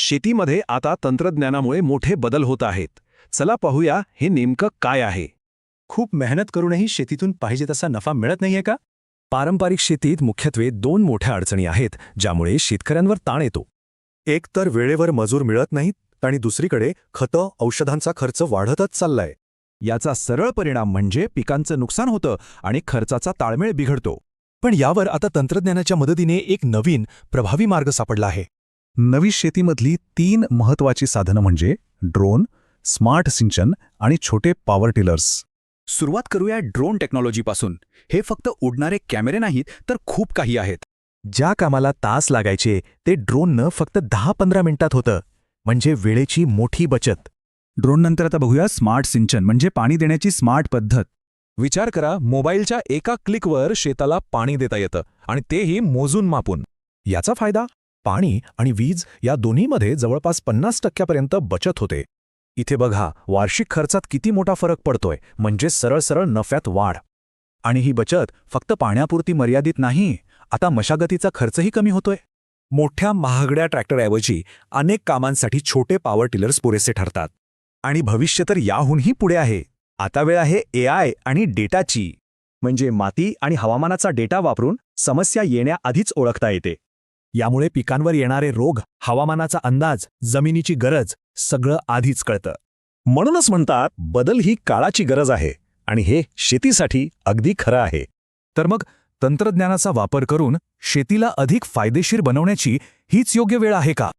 शेतीमध्ये आता तंत्रज्ञानामुळे मोठे बदल होत आहेत. चला पाहूया हे नेमकं काय आहे. खूप मेहनत करूनही शेतीतून पाहिजे तसा नफा मिळत नाहीये का? पारंपरिक शेतीत मुख्यत्वे 2 मोठ्या अडचणी आहेत ज्यामुळे शेतकऱ्यांवर ताण येतो. एक तर वेळेवर मजूर मिळत नाहीत आणि दुसरीकडे खतं औषधांचा खर्च वाढतच चाललाय. याचा सरळ परिणाम म्हणजे पिकांचं नुकसान होतं आणि खर्चाचा ताळमेळ बिघडतो. पण यावर आता तंत्रज्ञानाच्या मदतीने एक नवीन प्रभावी मार्ग सापडला आहे. नवी शेतीमधली 3 महत्त्वाची साधनं म्हणजे ड्रोन, स्मार्ट सिंचन आणि छोटे पॉवर टिलर्स. सुरुवात करूया ड्रोन टेक्नॉलॉजीपासून. हे फक्त उडणारे कॅमेरे नाहीत तर खूप काही आहेत. ज्या कामाला तास लागायचे ते ड्रोननं फक्त 10-15 मिनिटात होतं, म्हणजे वेळेची मोठी बचत. ड्रोननंतर आता बघूया स्मार्ट सिंचन म्हणजे पाणी देण्याची स्मार्ट पद्धत. विचार करा, मोबाईलच्या एका क्लिकवर शेताला पाणी देता येतं आणि तेही मोजून मापून. याचा फायदा पाणी आणि वीज या दोन्हीमध्ये जवळपास 50% बचत होते. इथे बघा, वार्षिक खर्चात किती मोठा फरक पडतोय, म्हणजे सरळ नफ्यात वाढ. आणि ही बचत फक्त पाण्यापुरती मर्यादित नाही, आता मशागतीचा खर्चही कमी होतोय. मोठ्या महागड्या ट्रॅक्टरऐवजी अनेक कामांसाठी छोटे पॉवर टिलर्स पुरेसे ठरतात. आणि भविष्य तर याहूनही पुढे आहे. आता वेळ आहे AI आणि डेटाची. म्हणजे माती आणि हवामानाचा डेटा वापरून समस्या येण्याआधीच ओळखता येते. यामुळे पिकांवर येणारे रोग, हवामानाचा अंदाज, जमिनीची गरज सगळं आधीच कळतं. म्हणूनच म्हणतात, बदल ही काळाची गरज आहे आणि हे शेतीसाठी अगदी खरं आहे. तर मग तंत्रज्ञानाचा वापर करून शेतीला अधिक फायदेशीर बनवण्याची हीच योग्य वेळ आहे का?